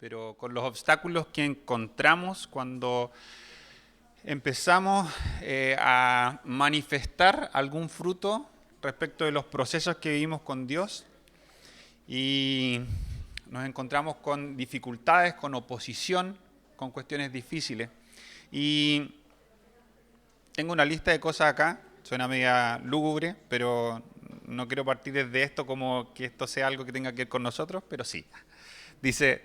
pero con los obstáculos que encontramos cuando empezamos a manifestar algún fruto respecto de los procesos que vivimos con Dios y nos encontramos con dificultades, con oposición, con cuestiones difíciles. Y tengo una lista de cosas acá, suena media lúgubre, pero no quiero partir desde esto como que esto sea algo que tenga que ver con nosotros, pero sí. Dice: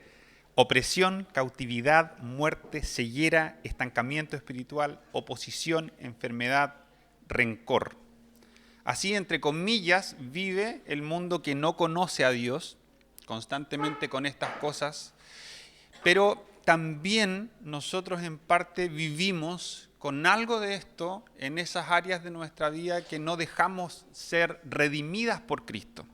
opresión, cautividad, muerte, ceguera, estancamiento espiritual, oposición, enfermedad, rencor. Así, entre comillas, vive el mundo que no conoce a Dios, constantemente con estas cosas, pero también nosotros en parte vivimos con algo de esto en esas áreas de nuestra vida que no dejamos ser redimidas por Cristo.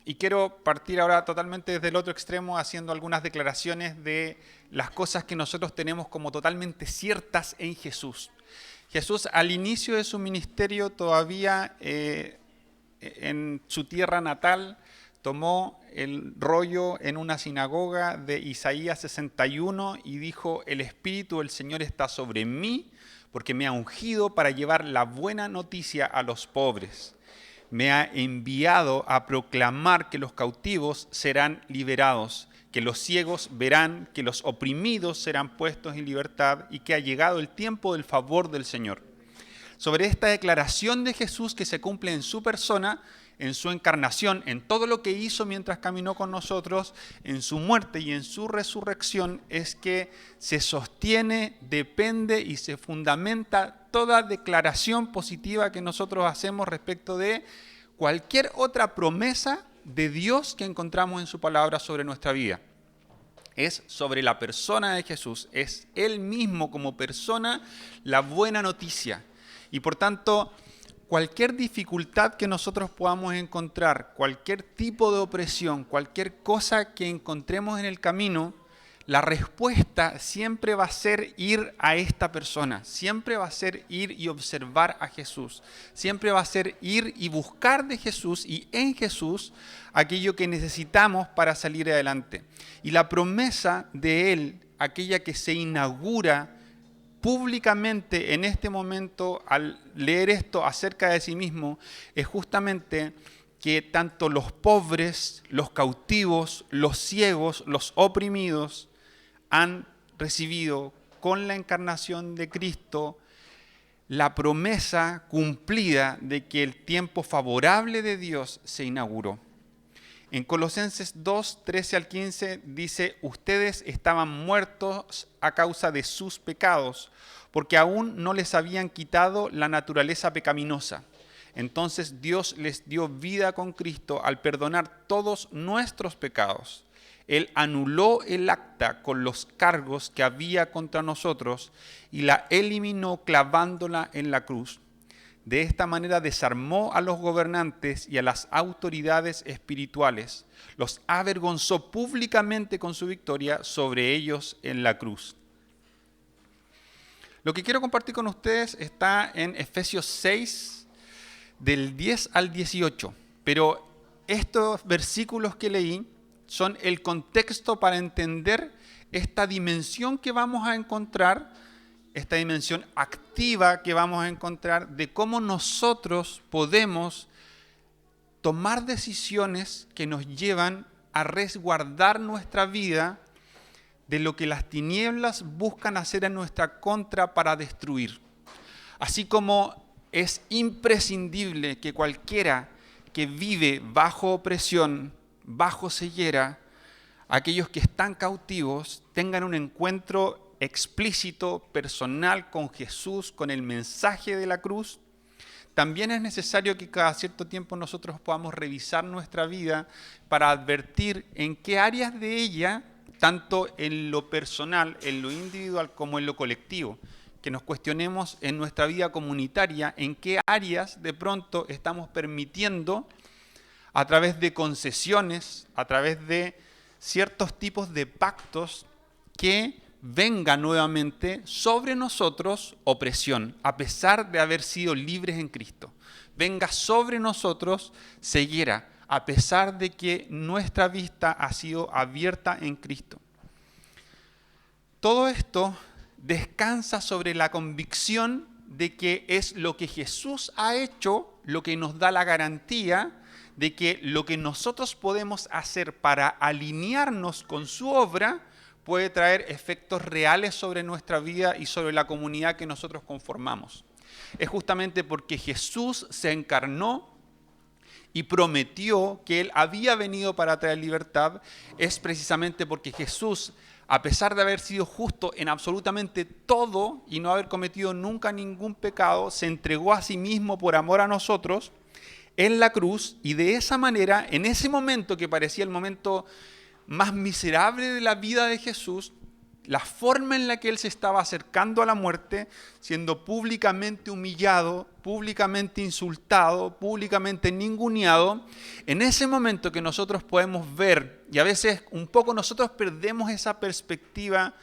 Y quiero partir ahora totalmente desde el otro extremo haciendo algunas declaraciones de las cosas que nosotros tenemos como totalmente ciertas en Jesús. Jesús, al inicio de su ministerio, todavía en su tierra natal, tomó el rollo en una sinagoga de Isaías 61 y dijo: el Espíritu del Señor está sobre mí porque me ha ungido para llevar la buena noticia a los pobres. Me ha enviado a proclamar que los cautivos serán liberados, que los ciegos verán, que los oprimidos serán puestos en libertad y que ha llegado el tiempo del favor del Señor. Sobre esta declaración de Jesús que se cumple en su persona, en su encarnación, en todo lo que hizo mientras caminó con nosotros, en su muerte y en su resurrección, es que se sostiene, depende y se fundamenta toda declaración positiva que nosotros hacemos respecto de cualquier otra promesa de Dios que encontramos en su palabra sobre nuestra vida. Es sobre la persona de Jesús, es Él mismo como persona la buena noticia. Y por tanto, cualquier dificultad que nosotros podamos encontrar, cualquier tipo de opresión, cualquier cosa que encontremos en el camino, la respuesta siempre va a ser ir a esta persona, siempre va a ser ir y observar a Jesús, siempre va a ser ir y buscar de Jesús y en Jesús aquello que necesitamos para salir adelante. Y la promesa de Él, aquella que se inaugura públicamente en este momento al leer esto acerca de sí mismo, es justamente que tanto los pobres, los cautivos, los ciegos, los oprimidos han recibido con la encarnación de Cristo la promesa cumplida de que el tiempo favorable de Dios se inauguró. En Colosenses 2, 13 al 15 dice: ustedes estaban muertos a causa de sus pecados, porque aún no les habían quitado la naturaleza pecaminosa. Entonces Dios les dio vida con Cristo al perdonar todos nuestros pecados. Él anuló el acta con los cargos que había contra nosotros y la eliminó clavándola en la cruz. De esta manera desarmó a los gobernantes y a las autoridades espirituales, los avergonzó públicamente con su victoria sobre ellos en la cruz. Lo que quiero compartir con ustedes está en Efesios 6, del 10 al 18, pero estos versículos que leí son el contexto para entender esta dimensión que vamos a encontrar, esta dimensión activa que vamos a encontrar de cómo nosotros podemos tomar decisiones que nos llevan a resguardar nuestra vida de lo que las tinieblas buscan hacer en nuestra contra para destruir. Así como es imprescindible que cualquiera que vive bajo opresión, bajo ceguera, aquellos que están cautivos tengan un encuentro explícito, personal con Jesús, con el mensaje de la cruz, también es necesario que cada cierto tiempo nosotros podamos revisar nuestra vida para advertir en qué áreas de ella, tanto en lo personal, en lo individual como en lo colectivo, que nos cuestionemos en nuestra vida comunitaria en qué áreas de pronto estamos permitiendo a través de concesiones, a través de ciertos tipos de pactos que venga nuevamente sobre nosotros opresión, a pesar de haber sido libres en Cristo. Venga sobre nosotros ceguera, a pesar de que nuestra vista ha sido abierta en Cristo. Todo esto descansa sobre la convicción de que es lo que Jesús ha hecho lo que nos da la garantía de que lo que nosotros podemos hacer para alinearnos con su obra puede traer efectos reales sobre nuestra vida y sobre la comunidad que nosotros conformamos. Es justamente porque Jesús se encarnó y prometió que Él había venido para traer libertad, es precisamente porque Jesús, a pesar de haber sido justo en absolutamente todo y no haber cometido nunca ningún pecado, se entregó a sí mismo por amor a nosotros en la cruz, y de esa manera, en ese momento que parecía el momento más miserable de la vida de Jesús, la forma en la que Él se estaba acercando a la muerte, siendo públicamente humillado, públicamente insultado, públicamente ninguneado, en ese momento que nosotros podemos ver, y a veces un poco nosotros perdemos esa perspectiva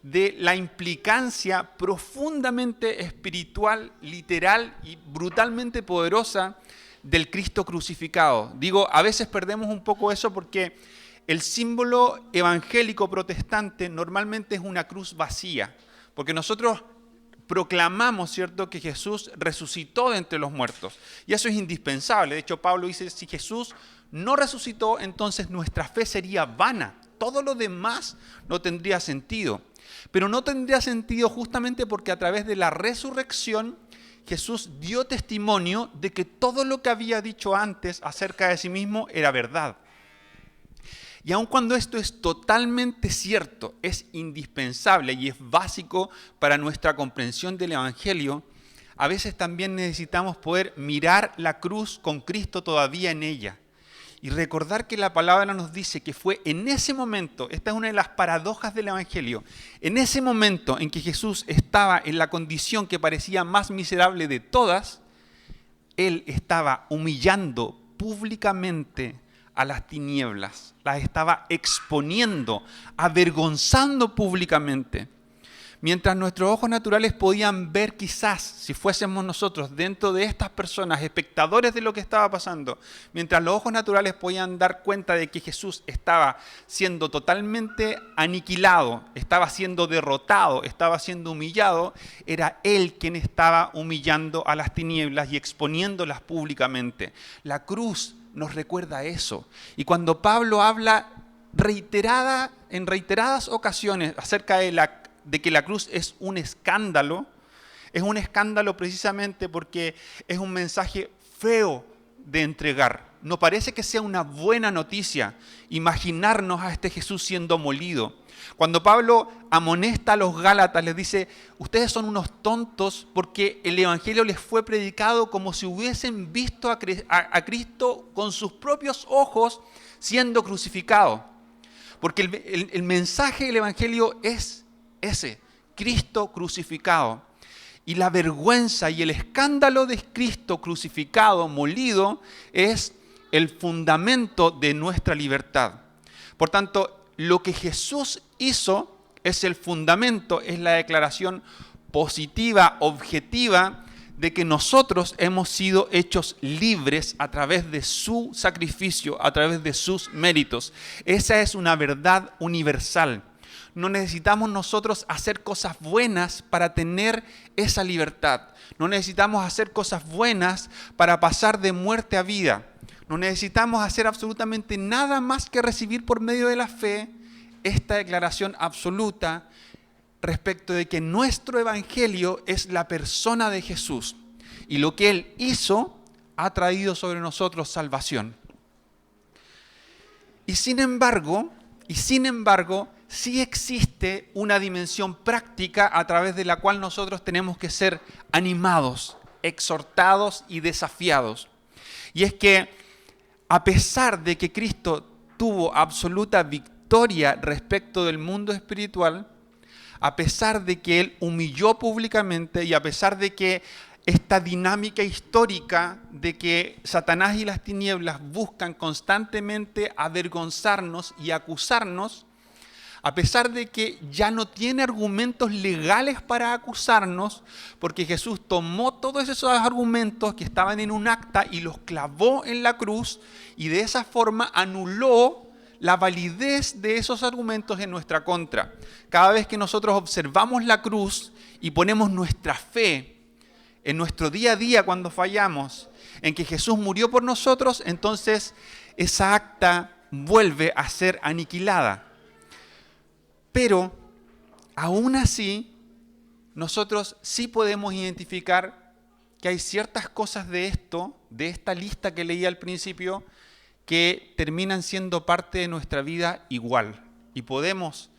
de la implicancia profundamente espiritual, literal y brutalmente poderosa del Cristo crucificado. Digo, a veces perdemos un poco eso porque el símbolo evangélico protestante normalmente es una cruz vacía, porque nosotros proclamamos, ¿cierto?, que Jesús resucitó de entre los muertos. Y eso es indispensable. De hecho, Pablo dice, si Jesús no resucitó, entonces nuestra fe sería vana. Todo lo demás no tendría sentido. Pero no tendría sentido justamente porque a través de la resurrección Jesús dio testimonio de que todo lo que había dicho antes acerca de sí mismo era verdad. Y aun cuando esto es totalmente cierto, es indispensable y es básico para nuestra comprensión del Evangelio, a veces también necesitamos poder mirar la cruz con Cristo todavía en ella. Y recordar que la palabra nos dice que fue en ese momento, esta es una de las paradojas del Evangelio, en ese momento en que Jesús estaba en la condición que parecía más miserable de todas, Él estaba humillando públicamente a las tinieblas, las estaba exponiendo, avergonzando públicamente. Mientras nuestros ojos naturales podían ver quizás, si fuésemos nosotros dentro de estas personas, espectadores de lo que estaba pasando, mientras los ojos naturales podían dar cuenta de que Jesús estaba siendo totalmente aniquilado, estaba siendo derrotado, estaba siendo humillado, era Él quien estaba humillando a las tinieblas y exponiéndolas públicamente. La cruz nos recuerda eso. Y cuando Pablo habla en reiteradas ocasiones acerca de que la cruz es un escándalo precisamente porque es un mensaje feo de entregar. No parece que sea una buena noticia imaginarnos a este Jesús siendo molido. Cuando Pablo amonesta a los Gálatas, les dice, ustedes son unos tontos porque el Evangelio les fue predicado como si hubiesen visto a Cristo con sus propios ojos siendo crucificado. Porque el mensaje del Evangelio es ese, Cristo crucificado. Y la vergüenza y el escándalo de Cristo crucificado, molido, es el fundamento de nuestra libertad. Por tanto, lo que Jesús hizo es el fundamento, es la declaración positiva, objetiva, de que nosotros hemos sido hechos libres a través de su sacrificio, a través de sus méritos. Esa es una verdad universal. No necesitamos nosotros hacer cosas buenas para tener esa libertad. No necesitamos hacer cosas buenas para pasar de muerte a vida. No necesitamos hacer absolutamente nada más que recibir por medio de la fe esta declaración absoluta respecto de que nuestro evangelio es la persona de Jesús y lo que Él hizo ha traído sobre nosotros salvación. Y sin embargo, sí existe una dimensión práctica a través de la cual nosotros tenemos que ser animados, exhortados y desafiados. Y es que a pesar de que Cristo tuvo absoluta victoria respecto del mundo espiritual, a pesar de que Él humilló públicamente y a pesar de que esta dinámica histórica de que Satanás y las tinieblas buscan constantemente avergonzarnos y acusarnos, a pesar de que ya no tiene argumentos legales para acusarnos, porque Jesús tomó todos esos argumentos que estaban en un acta y los clavó en la cruz, y de esa forma anuló la validez de esos argumentos en nuestra contra. Cada vez que nosotros observamos la cruz y ponemos nuestra fe en nuestro día a día cuando fallamos, en que Jesús murió por nosotros, entonces esa acta vuelve a ser aniquilada. Pero, aún así, nosotros sí podemos identificar que hay ciertas cosas de esta lista que leí al principio, que terminan siendo parte de nuestra vida igual. Y podemos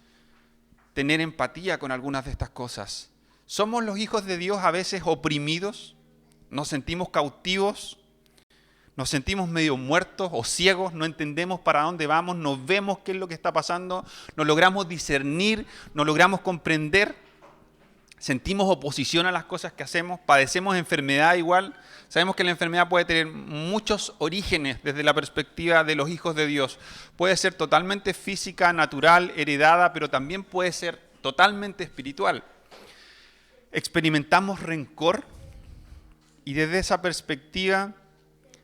tener empatía con algunas de estas cosas. ¿Somos los hijos de Dios a veces oprimidos? ¿Nos sentimos cautivos? ¿Nos sentimos medio muertos o ciegos? ¿No entendemos para dónde vamos? ¿No vemos qué es lo que está pasando? ¿No logramos discernir? ¿No logramos comprender? ¿Sentimos oposición a las cosas que hacemos? ¿Padecemos enfermedad igual? Sabemos que la enfermedad puede tener muchos orígenes desde la perspectiva de los hijos de Dios. Puede ser totalmente física, natural, heredada, pero también puede ser totalmente espiritual. ¿Experimentamos rencor? Y desde esa perspectiva,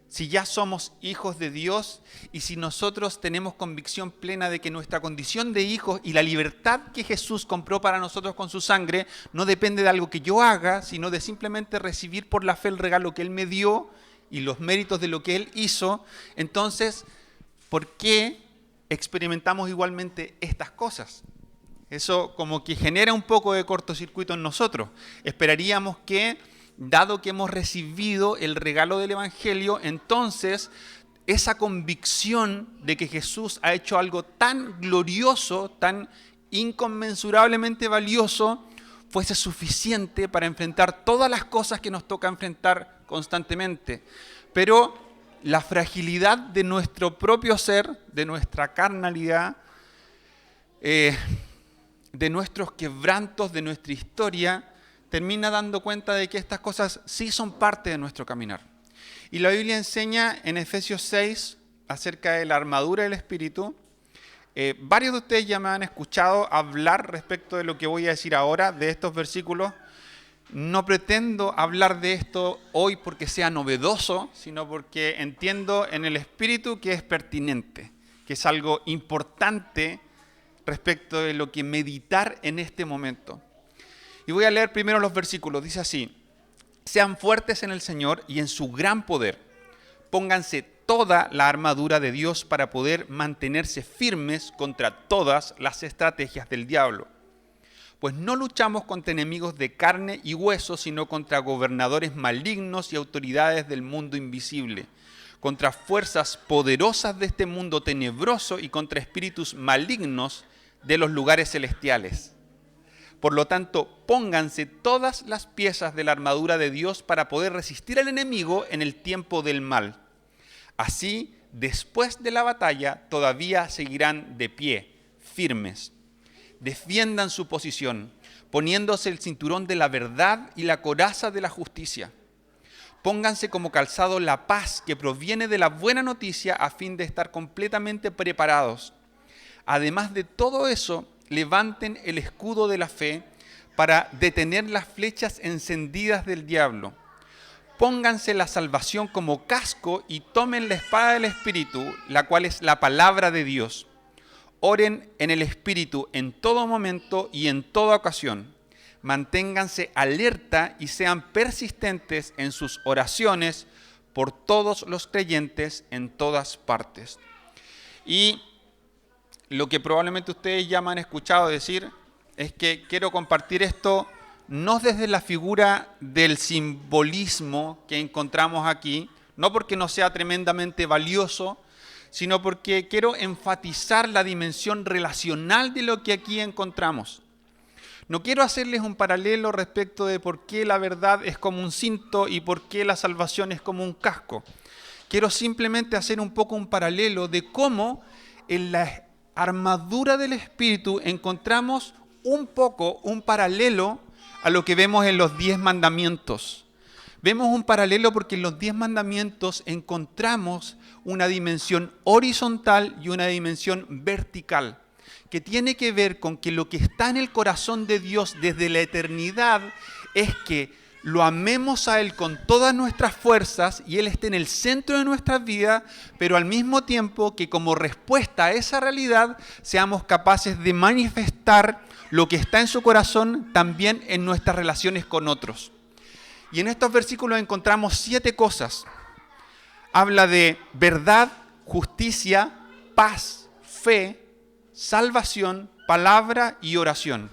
si ya somos hijos de Dios y si nosotros tenemos convicción plena de que nuestra condición de hijos y la libertad que Jesús compró para nosotros con su sangre no depende de algo que yo haga, sino de simplemente recibir por la fe el regalo que Él me dio y los méritos de lo que Él hizo, entonces, ¿por qué experimentamos igualmente estas cosas? Eso como que genera un poco de cortocircuito en nosotros. Esperaríamos que, dado que hemos recibido el regalo del Evangelio, entonces esa convicción de que Jesús ha hecho algo tan glorioso, tan inconmensurablemente valioso, fuese suficiente para enfrentar todas las cosas que nos toca enfrentar constantemente. Pero la fragilidad de nuestro propio ser, de nuestra carnalidad, de nuestros quebrantos, de nuestra historia, termina dando cuenta de que estas cosas sí son parte de nuestro caminar. Y la Biblia enseña en Efesios 6 acerca de la armadura del Espíritu. Varios de ustedes ya me han escuchado hablar respecto de lo que voy a decir ahora, de estos versículos. No pretendo hablar de esto hoy porque sea novedoso, sino porque entiendo en el Espíritu que es pertinente, que es algo importante respecto de lo que meditar en este momento. Y voy a leer primero los versículos. Dice así: sean fuertes en el Señor y en su gran poder. Pónganse toda la armadura de Dios para poder mantenerse firmes contra todas las estrategias del diablo. Pues no luchamos contra enemigos de carne y hueso, sino contra gobernadores malignos y autoridades del mundo invisible, contra fuerzas poderosas de este mundo tenebroso y contra espíritus malignos de los lugares celestiales. Por lo tanto, pónganse todas las piezas de la armadura de Dios para poder resistir al enemigo en el tiempo del mal. Así, después de la batalla, todavía seguirán de pie, firmes. Defiendan su posición, poniéndose el cinturón de la verdad y la coraza de la justicia. Pónganse como calzado la paz que proviene de la buena noticia a fin de estar completamente preparados. Además de todo eso, levanten el escudo de la fe para detener las flechas encendidas del diablo. Pónganse la salvación como casco y tomen la espada del Espíritu, la cual es la palabra de Dios. Oren en el Espíritu en todo momento y en toda ocasión. Manténganse alerta y sean persistentes en sus oraciones por todos los creyentes en todas partes. Y lo que probablemente ustedes ya me han escuchado decir es que quiero compartir esto no desde la figura del simbolismo que encontramos aquí, no porque no sea tremendamente valioso, sino porque quiero enfatizar la dimensión relacional de lo que aquí encontramos. No quiero hacerles un paralelo respecto de por qué la verdad es como un cinto y por qué la salvación es como un casco. Quiero simplemente hacer un poco un paralelo de cómo en la armadura del Espíritu encontramos un poco un paralelo a lo que vemos en los 10 mandamientos. Vemos un paralelo porque en los 10 mandamientos encontramos una dimensión horizontal y una dimensión vertical. que tiene que ver con que lo que está en el corazón de Dios desde la eternidad es que lo amemos a Él con todas nuestras fuerzas y Él esté en el centro de nuestras vidas, pero al mismo tiempo que como respuesta a esa realidad seamos capaces de manifestar lo que está en su corazón también en nuestras relaciones con otros. Y en estos versículos encontramos 7 cosas. Habla de verdad, justicia, paz, fe, salvación, palabra y oración.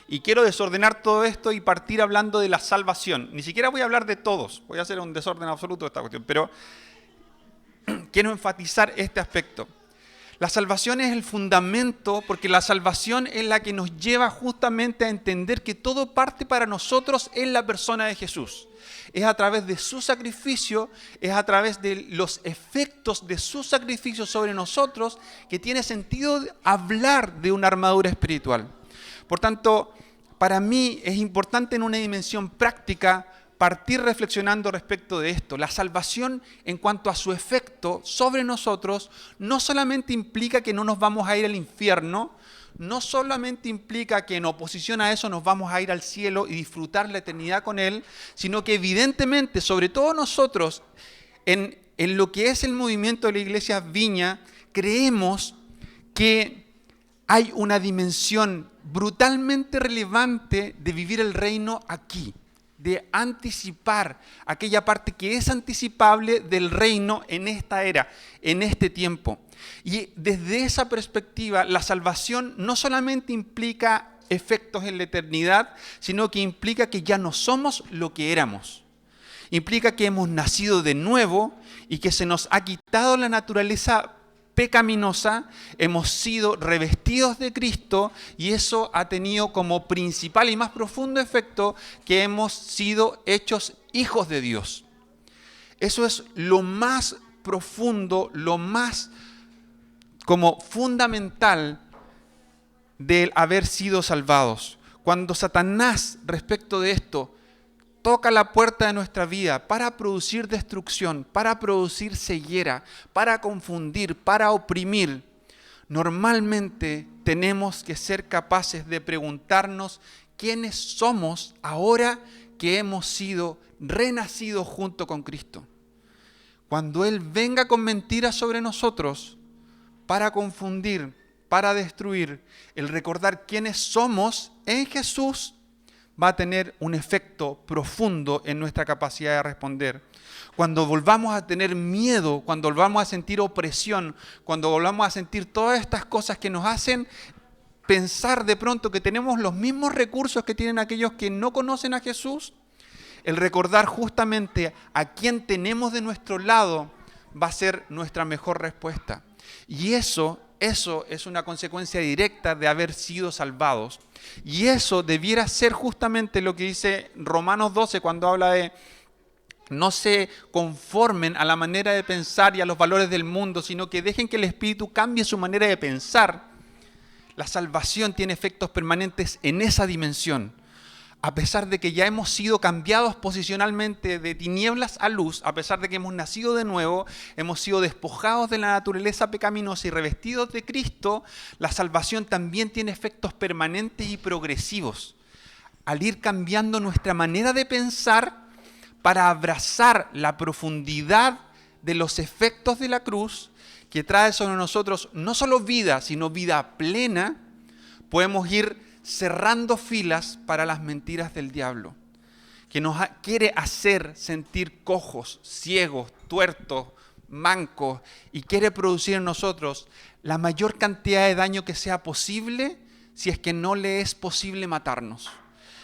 Y quiero desordenar todo esto y partir hablando de la salvación. Ni siquiera voy a hablar de todos, voy a hacer un desorden absoluto de esta cuestión, pero quiero enfatizar este aspecto. La salvación es el fundamento, porque la salvación es la que nos lleva justamente a entender que todo parte para nosotros en la persona de Jesús. Es a través de su sacrificio, es a través de los efectos de su sacrificio sobre nosotros que tiene sentido hablar de una armadura espiritual. Por tanto, para mí es importante en una dimensión práctica partir reflexionando respecto de esto. La salvación en cuanto a su efecto sobre nosotros no solamente implica que no nos vamos a ir al infierno, no solamente implica que en oposición a eso nos vamos a ir al cielo y disfrutar la eternidad con Él, sino que evidentemente, sobre todo nosotros, en lo que es el movimiento de la Iglesia Viña, creemos que hay una dimensión brutalmente relevante de vivir el reino aquí, de anticipar aquella parte que es anticipable del reino en esta era, en este tiempo. Y desde esa perspectiva, la salvación no solamente implica efectos en la eternidad, sino que implica que ya no somos lo que éramos. Implica que hemos nacido de nuevo y que se nos ha quitado la naturaleza pecaminosa, hemos sido revestidos de Cristo y eso ha tenido como principal y más profundo efecto que hemos sido hechos hijos de Dios. Eso es lo más profundo, lo más como fundamental del haber sido salvados. Cuando Satanás, respecto de esto, toca la puerta de nuestra vida para producir destrucción, para producir ceguera, para confundir, para oprimir, normalmente tenemos que ser capaces de preguntarnos quiénes somos ahora que hemos sido renacidos junto con Cristo. Cuando Él venga con mentiras sobre nosotros, para confundir, para destruir, el recordar quiénes somos en Jesús va a tener un efecto profundo en nuestra capacidad de responder. Cuando volvamos a tener miedo, cuando volvamos a sentir opresión, cuando volvamos a sentir todas estas cosas que nos hacen pensar de pronto que tenemos los mismos recursos que tienen aquellos que no conocen a Jesús, el recordar justamente a quién tenemos de nuestro lado va a ser nuestra mejor respuesta. Y eso es una consecuencia directa de haber sido salvados. Y eso debiera ser justamente lo que dice Romanos 12 cuando habla de no se conformen a la manera de pensar y a los valores del mundo, sino que dejen que el Espíritu cambie su manera de pensar. La salvación tiene efectos permanentes en esa dimensión. A pesar de que ya hemos sido cambiados posicionalmente de tinieblas a luz, a pesar de que hemos nacido de nuevo, hemos sido despojados de la naturaleza pecaminosa y revestidos de Cristo, la salvación también tiene efectos permanentes y progresivos. Al ir cambiando nuestra manera de pensar para abrazar la profundidad de los efectos de la cruz, que trae sobre nosotros no solo vida, sino vida plena, podemos ir cerrando filas para las mentiras del diablo, que nos quiere hacer sentir cojos, ciegos, tuertos, mancos, y quiere producir en nosotros la mayor cantidad de daño que sea posible si es que no le es posible matarnos.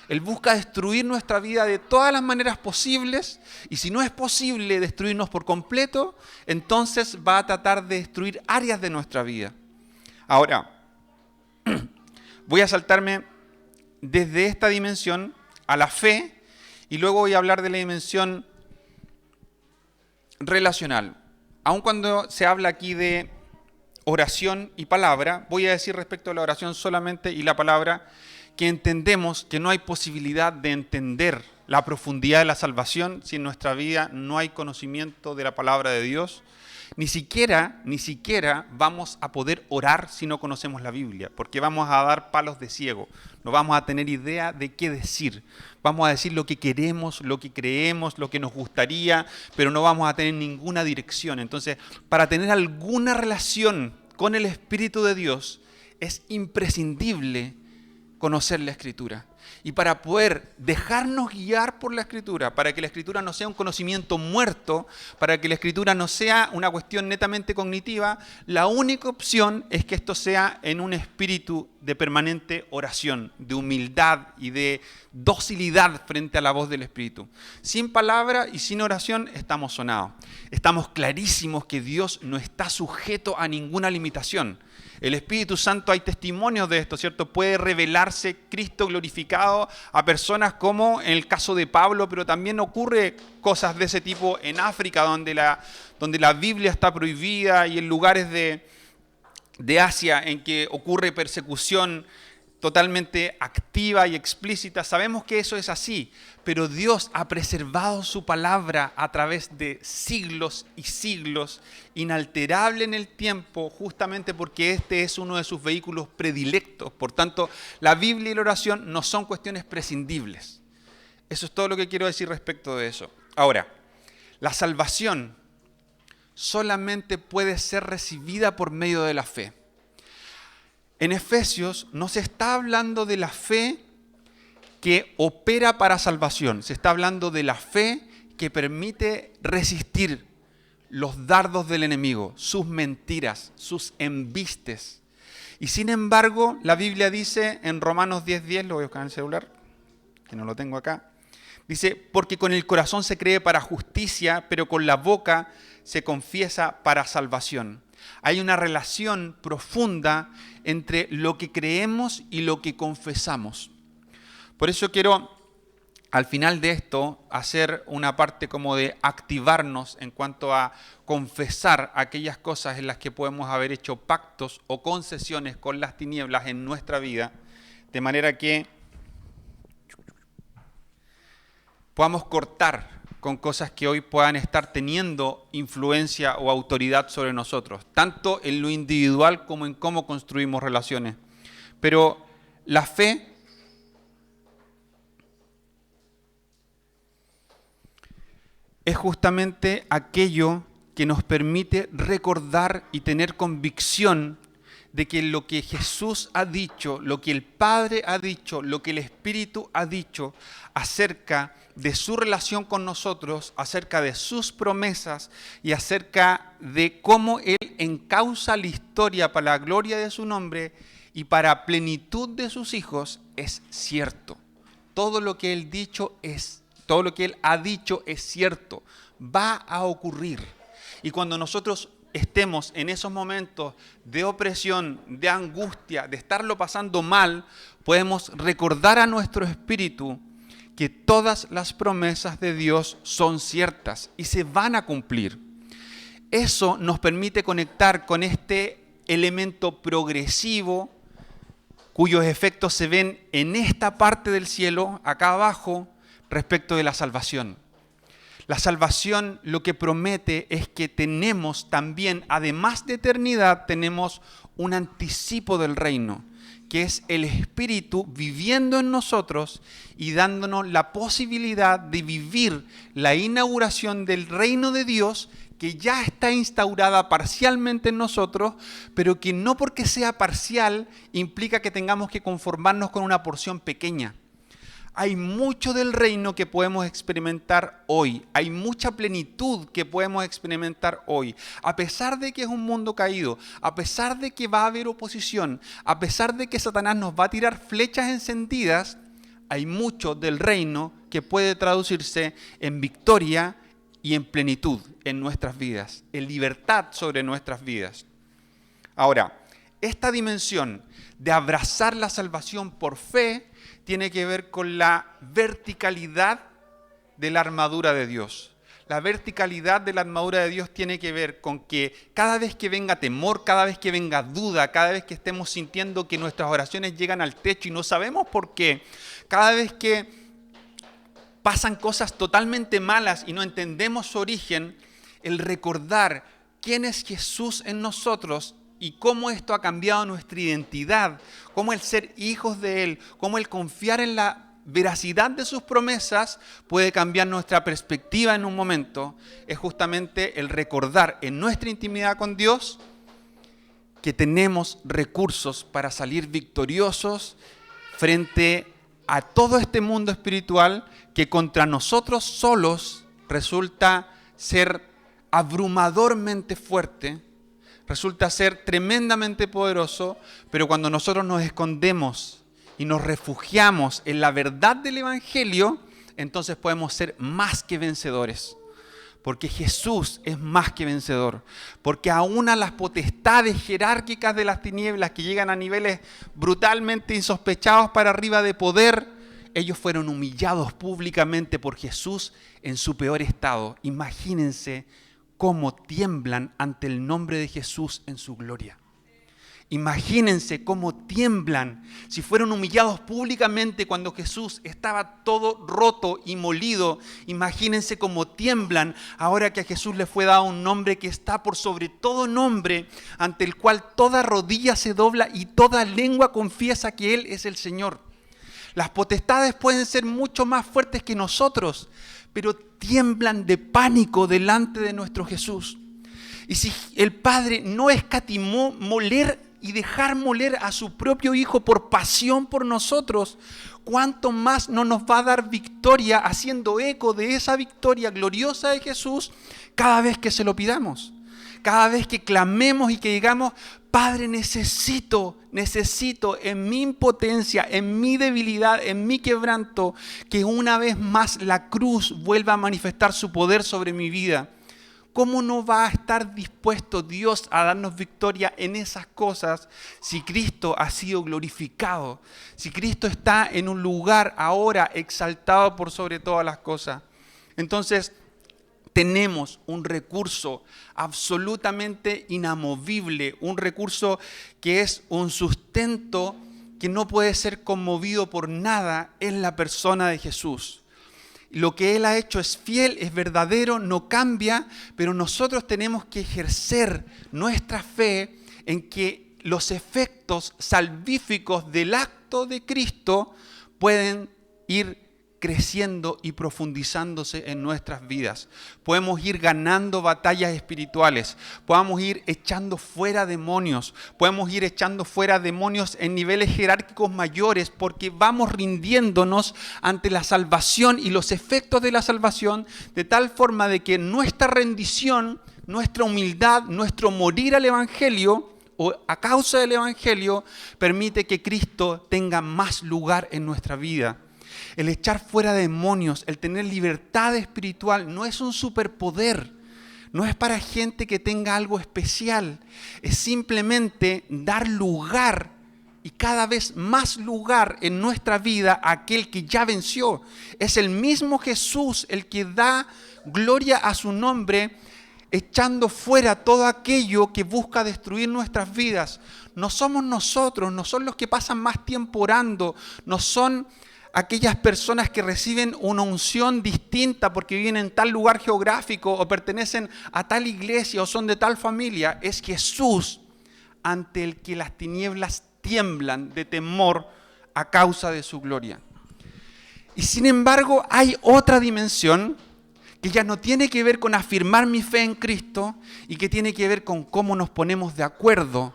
Él busca destruir nuestra vida de todas las maneras posibles, y si no es posible destruirnos por completo, entonces va a tratar de destruir áreas de nuestra vida. Ahora, voy a saltarme desde esta dimensión a la fe y luego voy a hablar de la dimensión relacional. Aun cuando se habla aquí de oración y palabra, voy a decir respecto a la oración solamente y la palabra que entendemos que no hay posibilidad de entender la profundidad de la salvación si en nuestra vida no hay conocimiento de la palabra de Dios, Ni siquiera vamos a poder orar si no conocemos la Biblia, porque vamos a dar palos de ciego, no vamos a tener idea de qué decir. Vamos a decir lo que queremos, lo que creemos, lo que nos gustaría, pero no vamos a tener ninguna dirección. Entonces, para tener alguna relación con el Espíritu de Dios, es imprescindible conocer la Escritura. Y para poder dejarnos guiar por la Escritura, para que la Escritura no sea un conocimiento muerto, para que la Escritura no sea una cuestión netamente cognitiva, la única opción es que esto sea en un espíritu de permanente oración, de humildad y de docilidad frente a la voz del Espíritu. Sin palabra y sin oración estamos sonados. Estamos clarísimos que Dios no está sujeto a ninguna limitación. El Espíritu Santo, hay testimonios de esto, ¿cierto? Puede revelarse Cristo glorificado a personas como en el caso de Pablo, pero también ocurre cosas de ese tipo en África, donde la Biblia está prohibida, y en lugares de Asia en que ocurre persecución totalmente activa y explícita. Sabemos que eso es así, pero Dios ha preservado su palabra a través de siglos y siglos, inalterable en el tiempo, justamente porque este es uno de sus vehículos predilectos. Por tanto, la Biblia y la oración no son cuestiones prescindibles. Eso es todo lo que quiero decir respecto de eso. Ahora, la salvación solamente puede ser recibida por medio de la fe. En Efesios no se está hablando de la fe que opera para salvación, se está hablando de la fe que permite resistir los dardos del enemigo, sus mentiras, sus embistes. Y sin embargo, la Biblia dice en Romanos 10:10, lo voy a buscar en el celular, que no lo tengo acá, dice, porque con el corazón se cree para justicia, pero con la boca se confiesa para salvación. Hay una relación profunda entre lo que creemos y lo que confesamos. Por eso quiero, al final de esto, hacer una parte como de activarnos en cuanto a confesar aquellas cosas en las que podemos haber hecho pactos o concesiones con las tinieblas en nuestra vida, de manera que podamos cortar con cosas que hoy puedan estar teniendo influencia o autoridad sobre nosotros, tanto en lo individual como en cómo construimos relaciones. Pero la fe es justamente aquello que nos permite recordar y tener convicción de que lo que Jesús ha dicho, lo que el Padre ha dicho, lo que el Espíritu ha dicho acerca de su relación con nosotros, acerca de sus promesas y acerca de cómo Él encausa la historia para la gloria de su nombre y para plenitud de sus hijos, es cierto. Todo lo que Él ha dicho es cierto, va a ocurrir. Y cuando nosotros estemos en esos momentos de opresión, de angustia, de estarlo pasando mal, podemos recordar a nuestro espíritu que todas las promesas de Dios son ciertas y se van a cumplir. Eso nos permite conectar con este elemento progresivo cuyos efectos se ven en esta parte del cielo, acá abajo, respecto de la salvación. La salvación lo que promete es que tenemos también, además de eternidad, tenemos un anticipo del reino, que es el Espíritu viviendo en nosotros y dándonos la posibilidad de vivir la inauguración del reino de Dios, que ya está instaurada parcialmente en nosotros, pero que no porque sea parcial implica que tengamos que conformarnos con una porción pequeña. Hay mucho del reino que podemos experimentar hoy. Hay mucha plenitud que podemos experimentar hoy. A pesar de que es un mundo caído, a pesar de que va a haber oposición, a pesar de que Satanás nos va a tirar flechas encendidas, hay mucho del reino que puede traducirse en victoria y en plenitud en nuestras vidas, en libertad sobre nuestras vidas. Ahora, esta dimensión de abrazar la salvación por fe tiene que ver con la verticalidad de la armadura de Dios. La verticalidad de la armadura de Dios tiene que ver con que cada vez que venga temor, cada vez que venga duda, cada vez que estemos sintiendo que nuestras oraciones llegan al techo y no sabemos por qué, cada vez que pasan cosas totalmente malas y no entendemos su origen, el recordar quién es Jesús en nosotros y cómo esto ha cambiado nuestra identidad, cómo el ser hijos de Él, cómo el confiar en la veracidad de sus promesas puede cambiar nuestra perspectiva en un momento, es justamente el recordar en nuestra intimidad con Dios que tenemos recursos para salir victoriosos frente a todo este mundo espiritual que contra nosotros solos resulta ser abrumadormente fuerte, resulta ser tremendamente poderoso, pero cuando nosotros nos escondemos y nos refugiamos en la verdad del Evangelio, entonces podemos ser más que vencedores. Porque Jesús es más que vencedor. Porque aún a las potestades jerárquicas de las tinieblas que llegan a niveles brutalmente insospechados para arriba de poder, ellos fueron humillados públicamente por Jesús en su peor estado. Imagínense cómo tiemblan ante el nombre de Jesús en su gloria. Imagínense cómo tiemblan si fueron humillados públicamente cuando Jesús estaba todo roto y molido. Imagínense cómo tiemblan ahora que a Jesús le fue dado un nombre que está por sobre todo nombre, ante el cual toda rodilla se dobla y toda lengua confiesa que Él es el Señor. Las potestades pueden ser mucho más fuertes que nosotros, pero tiemblan de pánico delante de nuestro Jesús. Y si el Padre no escatimó moler y dejar moler a su propio Hijo por pasión por nosotros, ¿cuánto más no nos va a dar victoria haciendo eco de esa victoria gloriosa de Jesús cada vez que se lo pidamos? Cada vez que clamemos y que digamos, Padre, necesito en mi impotencia, en mi debilidad, en mi quebranto, que una vez más la cruz vuelva a manifestar su poder sobre mi vida. ¿Cómo no va a estar dispuesto Dios a darnos victoria en esas cosas si Cristo ha sido glorificado? Si Cristo está en un lugar ahora exaltado por sobre todas las cosas. Entonces, tenemos un recurso absolutamente inamovible, un recurso que es un sustento que no puede ser conmovido por nada en la persona de Jesús. Lo que Él ha hecho es fiel, es verdadero, no cambia, pero nosotros tenemos que ejercer nuestra fe en que los efectos salvíficos del acto de Cristo pueden ir creciendo y profundizándose en nuestras vidas. Podemos ir ganando batallas espirituales, podemos ir echando fuera demonios, podemos ir echando fuera demonios en niveles jerárquicos mayores porque vamos rindiéndonos ante la salvación y los efectos de la salvación de tal forma de que nuestra rendición, nuestra humildad, nuestro morir al Evangelio o a causa del Evangelio permite que Cristo tenga más lugar en nuestra vida. El echar fuera demonios, el tener libertad espiritual, no es un superpoder, no es para gente que tenga algo especial, es simplemente dar lugar y cada vez más lugar en nuestra vida a aquel que ya venció. Es el mismo Jesús el que da gloria a su nombre, echando fuera todo aquello que busca destruir nuestras vidas. No somos nosotros, no son los que pasan más tiempo orando, no son aquellas personas que reciben una unción distinta porque viven en tal lugar geográfico o pertenecen a tal iglesia o son de tal familia. Es Jesús ante el que las tinieblas tiemblan de temor a causa de su gloria. Y sin embargo hay otra dimensión que ya no tiene que ver con afirmar mi fe en Cristo y que tiene que ver con cómo nos ponemos de acuerdo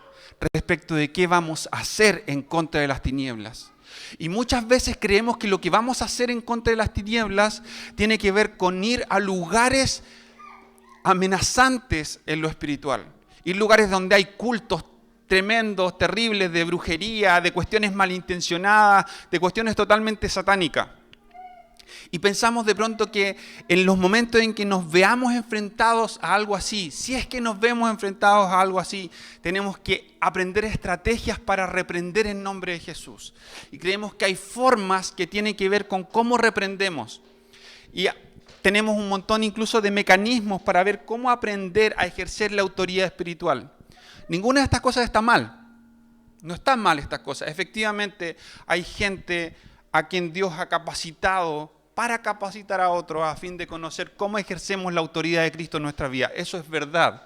respecto de qué vamos a hacer en contra de las tinieblas. Y muchas veces creemos que lo que vamos a hacer en contra de las tinieblas tiene que ver con ir a lugares amenazantes en lo espiritual. Ir a lugares donde hay cultos tremendos, terribles, de brujería, de cuestiones malintencionadas, de cuestiones totalmente satánicas. Y pensamos de pronto que en los momentos en que nos veamos enfrentados a algo así, si es que nos vemos enfrentados a algo así, tenemos que aprender estrategias para reprender en nombre de Jesús. Y creemos que hay formas que tienen que ver con cómo reprendemos. Y tenemos un montón incluso de mecanismos para ver cómo aprender a ejercer la autoridad espiritual. Ninguna de estas cosas está mal. No están mal estas cosas. Efectivamente, hay gente a quien Dios ha capacitado para capacitar a otros a fin de conocer cómo ejercemos la autoridad de Cristo en nuestra vida. Eso es verdad.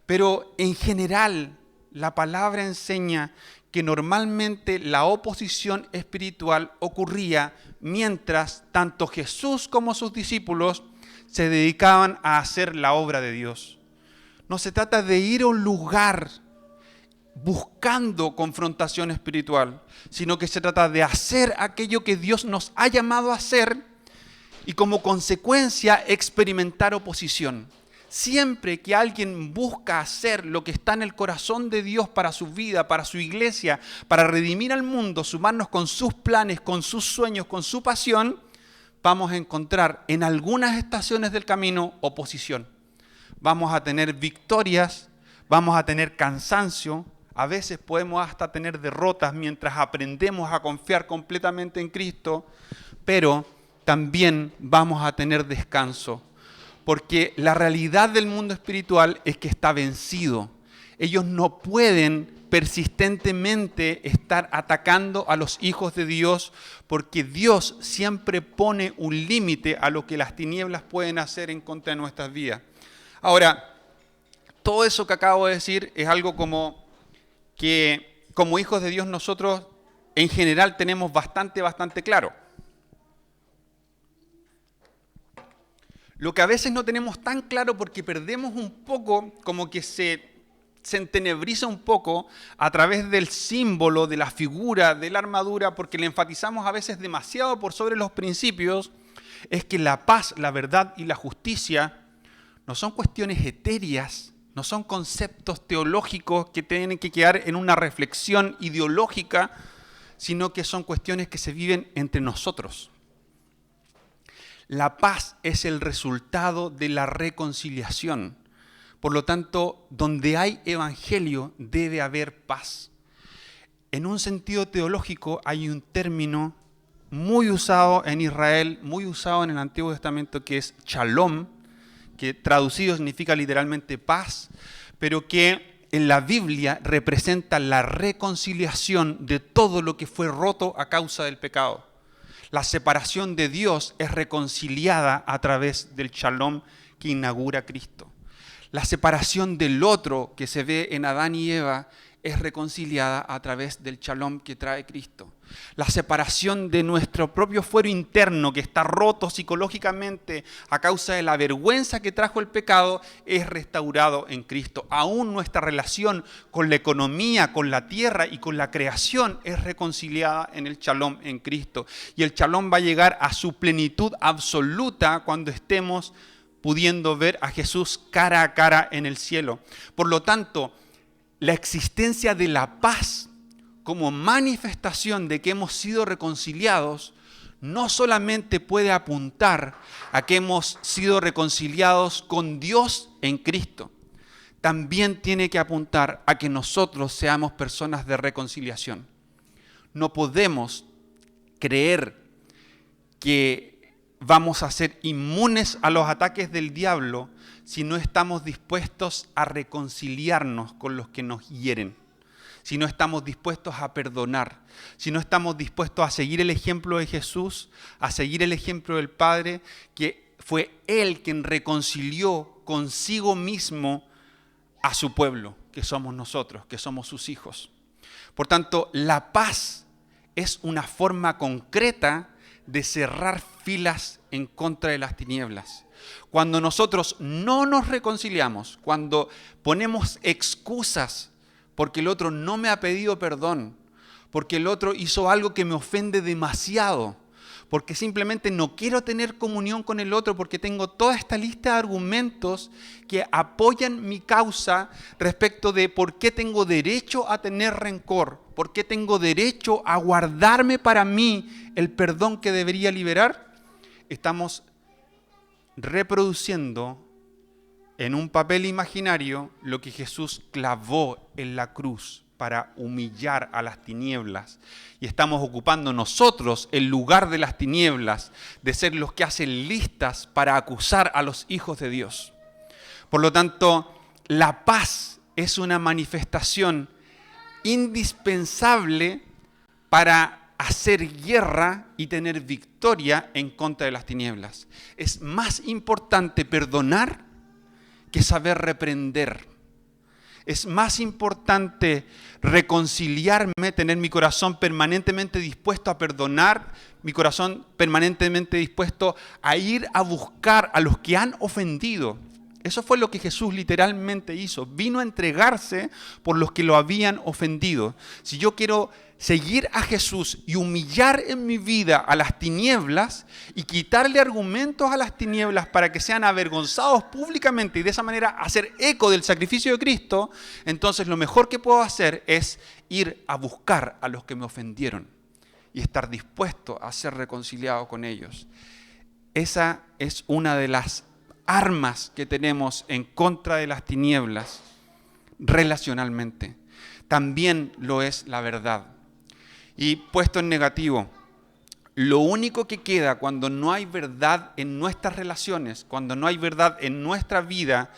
Pero en general, la palabra enseña que normalmente la oposición espiritual ocurría mientras tanto Jesús como sus discípulos se dedicaban a hacer la obra de Dios. No se trata de ir a un lugar buscando confrontación espiritual, sino que se trata de hacer aquello que Dios nos ha llamado a hacer y como consecuencia experimentar oposición. Siempre que alguien busca hacer lo que está en el corazón de Dios para su vida, para su iglesia, para redimir al mundo, sumarnos con sus planes, con sus sueños, con su pasión, vamos a encontrar en algunas estaciones del camino oposición. Vamos a tener victorias, vamos a tener cansancio, a veces podemos hasta tener derrotas mientras aprendemos a confiar completamente en Cristo, pero también vamos a tener descanso. Porque la realidad del mundo espiritual es que está vencido. Ellos no pueden persistentemente estar atacando a los hijos de Dios porque Dios siempre pone un límite a lo que las tinieblas pueden hacer en contra de nuestras vidas. Ahora, todo eso que acabo de decir es algo como que como hijos de Dios nosotros en general tenemos bastante claro. Lo que a veces no tenemos tan claro porque perdemos un poco, como que se entenebriza un poco a través del símbolo, de la figura, de la armadura, porque le enfatizamos a veces demasiado por sobre los principios, es que la paz, la verdad y la justicia no son cuestiones etéreas, no son conceptos teológicos que tienen que quedar en una reflexión ideológica, sino que son cuestiones que se viven entre nosotros. La paz es el resultado de la reconciliación. Por lo tanto, donde hay evangelio debe haber paz. En un sentido teológico hay un término muy usado en Israel, muy usado en el Antiguo Testamento, que es shalom, que traducido significa literalmente paz, pero que en la Biblia representa la reconciliación de todo lo que fue roto a causa del pecado. La separación de Dios es reconciliada a través del shalom que inaugura Cristo. La separación del otro que se ve en Adán y Eva es reconciliada a través del shalom que trae Cristo. La separación de nuestro propio fuero interno que está roto psicológicamente a causa de la vergüenza que trajo el pecado es restaurado en Cristo. Aún nuestra relación con la economía, con la tierra y con la creación es reconciliada en el shalom en Cristo. Y el shalom va a llegar a su plenitud absoluta cuando estemos pudiendo ver a Jesús cara a cara en el cielo. Por lo tanto, la existencia de la paz como manifestación de que hemos sido reconciliados no solamente puede apuntar a que hemos sido reconciliados con Dios en Cristo, también tiene que apuntar a que nosotros seamos personas de reconciliación. No podemos creer que vamos a ser inmunes a los ataques del diablo si no estamos dispuestos a reconciliarnos con los que nos hieren, si no estamos dispuestos a perdonar, si no estamos dispuestos a seguir el ejemplo de Jesús, a seguir el ejemplo del Padre, que fue Él quien reconcilió consigo mismo a su pueblo, que somos nosotros, que somos sus hijos. Por tanto, la paz es una forma concreta de cerrar filas en contra de las tinieblas. Cuando nosotros no nos reconciliamos, cuando ponemos excusas porque el otro no me ha pedido perdón, porque el otro hizo algo que me ofende demasiado, porque simplemente no quiero tener comunión con el otro, porque tengo toda esta lista de argumentos que apoyan mi causa respecto de por qué tengo derecho a tener rencor, por qué tengo derecho a guardarme para mí el perdón que debería liberar, estamos reproduciendo en un papel imaginario lo que Jesús clavó en la cruz para humillar a las tinieblas. Y estamos ocupando nosotros el lugar de las tinieblas, de ser los que hacen listas para acusar a los hijos de Dios. Por lo tanto, la paz es una manifestación indispensable para hacer guerra y tener victoria en contra de las tinieblas. Es más importante perdonar que saber reprender. Es más importante reconciliarme, tener mi corazón permanentemente dispuesto a perdonar, mi corazón permanentemente dispuesto a ir a buscar a los que han ofendido. Eso fue lo que Jesús literalmente hizo. Vino a entregarse por los que lo habían ofendido. Si yo quiero seguir a Jesús y humillar en mi vida a las tinieblas y quitarle argumentos a las tinieblas para que sean avergonzados públicamente y de esa manera hacer eco del sacrificio de Cristo, entonces lo mejor que puedo hacer es ir a buscar a los que me ofendieron y estar dispuesto a ser reconciliado con ellos. Esa es una de las armas que tenemos en contra de las tinieblas relacionalmente. También lo es la verdad. Y puesto en negativo, lo único que queda cuando no hay verdad en nuestras relaciones, cuando no hay verdad en nuestra vida,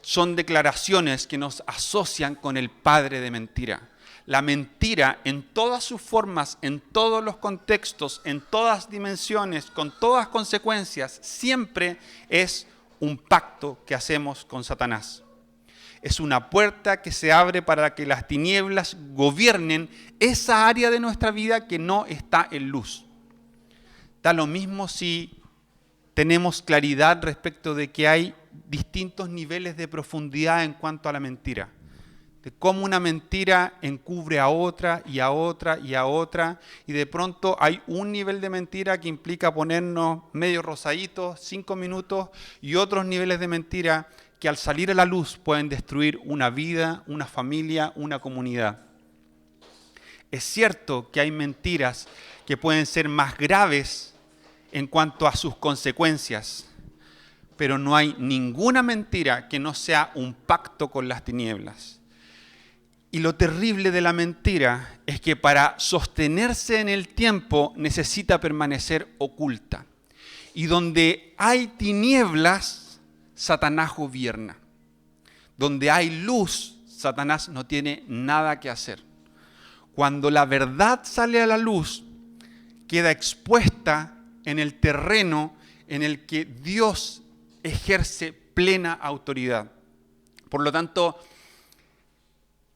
son declaraciones que nos asocian con el padre de mentira. La mentira en todas sus formas, en todos los contextos, en todas dimensiones, con todas consecuencias, siempre es un pacto que hacemos con Satanás. Es una puerta que se abre para que las tinieblas gobiernen esa área de nuestra vida que no está en luz. Da lo mismo si tenemos claridad respecto de que hay distintos niveles de profundidad en cuanto a la mentira. De cómo una mentira encubre a otra y a otra y a otra. Y de pronto hay un nivel de mentira que implica ponernos medio rosaditos, 5 minutos, y otros niveles de mentira que al salir a la luz pueden destruir una vida, una familia, una comunidad. Es cierto que hay mentiras que pueden ser más graves en cuanto a sus consecuencias, pero no hay ninguna mentira que no sea un pacto con las tinieblas. Y lo terrible de la mentira es que para sostenerse en el tiempo necesita permanecer oculta. Y donde hay tinieblas, Satanás gobierna. Donde hay luz, Satanás no tiene nada que hacer. Cuando la verdad sale a la luz, queda expuesta en el terreno en el que Dios ejerce plena autoridad. Por lo tanto,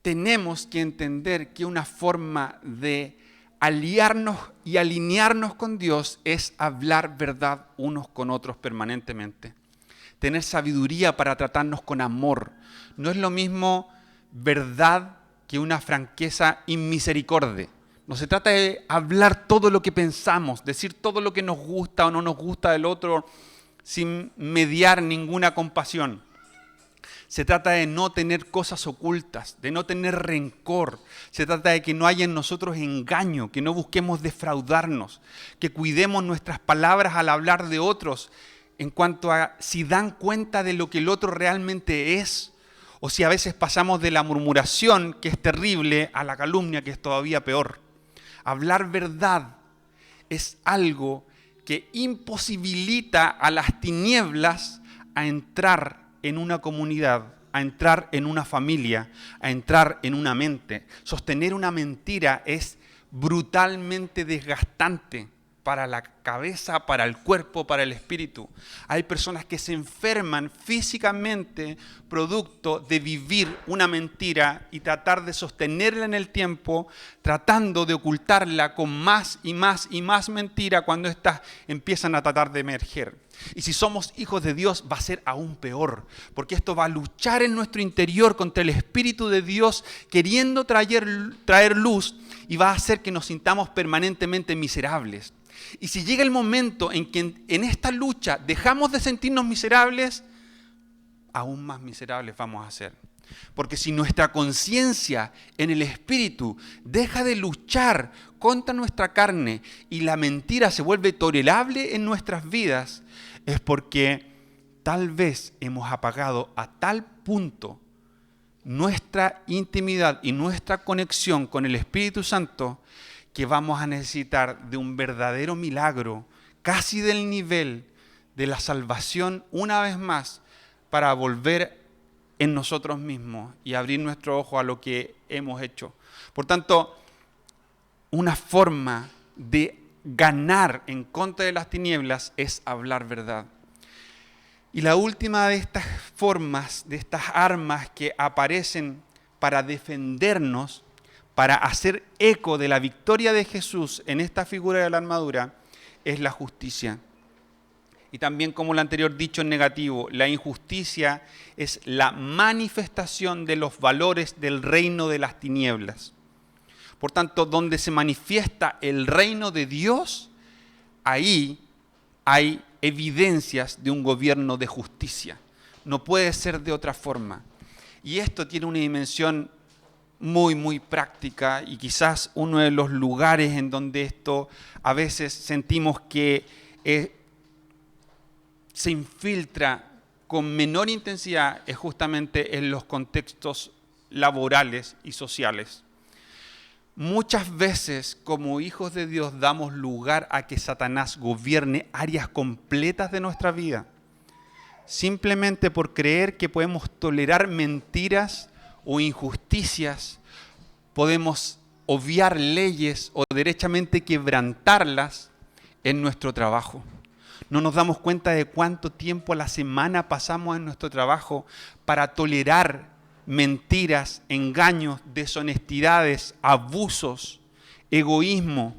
tenemos que entender que una forma de aliarnos y alinearnos con Dios es hablar verdad unos con otros permanentemente. Tener sabiduría para tratarnos con amor. No es lo mismo verdad que una franqueza inmisericordia. No se trata de hablar todo lo que pensamos, decir todo lo que nos gusta o no nos gusta del otro sin mediar ninguna compasión. Se trata de no tener cosas ocultas, de no tener rencor. Se trata de que no haya en nosotros engaño, que no busquemos defraudarnos, que cuidemos nuestras palabras al hablar de otros en cuanto a si dan cuenta de lo que el otro realmente es, o si a veces pasamos de la murmuración, que es terrible, a la calumnia, que es todavía peor. Hablar verdad es algo que imposibilita a las tinieblas a entrar en una comunidad, a entrar en una familia, a entrar en una mente. Sostener una mentira es brutalmente desgastante para la cabeza, para el cuerpo, para el espíritu. Hay personas que se enferman físicamente producto de vivir una mentira y tratar de sostenerla en el tiempo, tratando de ocultarla con más y más y más mentira cuando éstas empiezan a tratar de emerger. Y si somos hijos de Dios va a ser aún peor, porque esto va a luchar en nuestro interior contra el Espíritu de Dios queriendo traer luz y va a hacer que nos sintamos permanentemente miserables. Y si llega el momento en que en esta lucha dejamos de sentirnos miserables, aún más miserables vamos a ser. Porque si nuestra conciencia en el Espíritu deja de luchar contra nuestra carne y la mentira se vuelve tolerable en nuestras vidas, es porque tal vez hemos apagado a tal punto nuestra intimidad y nuestra conexión con el Espíritu Santo que vamos a necesitar de un verdadero milagro, casi del nivel de la salvación una vez más, para volver en nosotros mismos y abrir nuestro ojo a lo que hemos hecho. Por tanto, una forma de ganar en contra de las tinieblas es hablar verdad. Y la última de estas formas, de estas armas que aparecen para defendernos, para hacer eco de la victoria de Jesús en esta figura de la armadura, es la justicia. Y también, como lo anterior dicho en negativo, la injusticia es la manifestación de los valores del reino de las tinieblas. Por tanto, donde se manifiesta el reino de Dios, ahí hay evidencias de un gobierno de justicia. No puede ser de otra forma. Y esto tiene una dimensión muy, muy práctica, y quizás uno de los lugares en donde esto a veces sentimos que se infiltra con menor intensidad es justamente en los contextos laborales y sociales. Muchas veces, como hijos de Dios, damos lugar a que Satanás gobierne áreas completas de nuestra vida, simplemente por creer que podemos tolerar mentiras o injusticias, podemos obviar leyes o derechamente quebrantarlas en nuestro trabajo. No nos damos cuenta de cuánto tiempo a la semana pasamos en nuestro trabajo para tolerar mentiras, engaños, deshonestidades, abusos, egoísmo.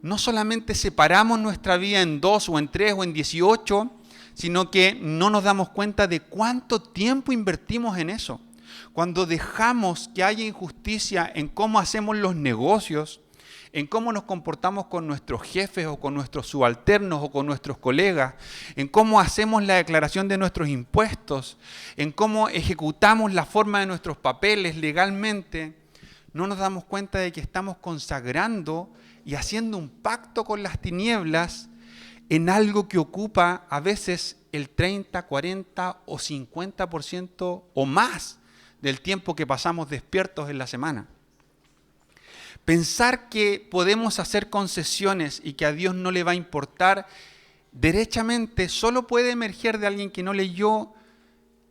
No solamente separamos nuestra vida en 2 o en 3 o en 18, sino que no nos damos cuenta de cuánto tiempo invertimos en eso. Cuando dejamos que haya injusticia en cómo hacemos los negocios, en cómo nos comportamos con nuestros jefes o con nuestros subalternos o con nuestros colegas, en cómo hacemos la declaración de nuestros impuestos, en cómo ejecutamos la forma de nuestros papeles legalmente, no nos damos cuenta de que estamos consagrando y haciendo un pacto con las tinieblas en algo que ocupa a veces el 30, 40 o 50% o más del tiempo que pasamos despiertos en la semana. Pensar que podemos hacer concesiones y que a Dios no le va a importar, derechamente solo puede emerger de alguien que no leyó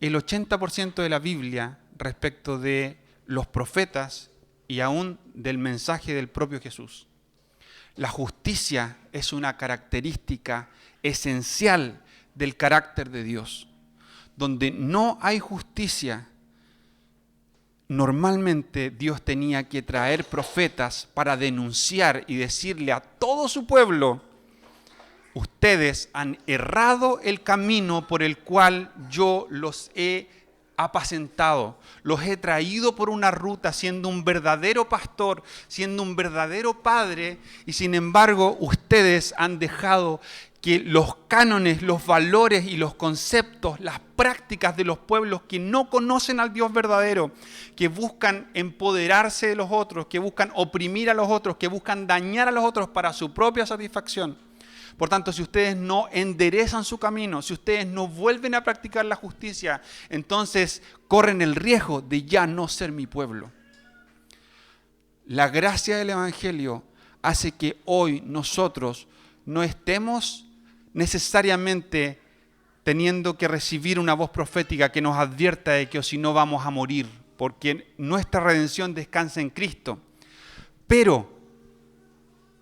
el 80% de la Biblia respecto de los profetas y aún del mensaje del propio Jesús. La justicia es una característica esencial del carácter de Dios. Donde no hay justicia, normalmente Dios tenía que traer profetas para denunciar y decirle a todo su pueblo: ustedes han errado el camino por el cual yo los he apacentado, los he traído por una ruta siendo un verdadero pastor, siendo un verdadero padre, y sin embargo ustedes han dejado que los cánones, los valores y los conceptos, las prácticas de los pueblos que no conocen al Dios verdadero, que buscan empoderarse de los otros, que buscan oprimir a los otros, que buscan dañar a los otros para su propia satisfacción. Por tanto, si ustedes no enderezan su camino, si ustedes no vuelven a practicar la justicia, entonces corren el riesgo de ya no ser mi pueblo. La gracia del Evangelio hace que hoy nosotros no estemos necesariamente teniendo que recibir una voz profética que nos advierta de que o si no vamos a morir, porque nuestra redención descansa en Cristo. Pero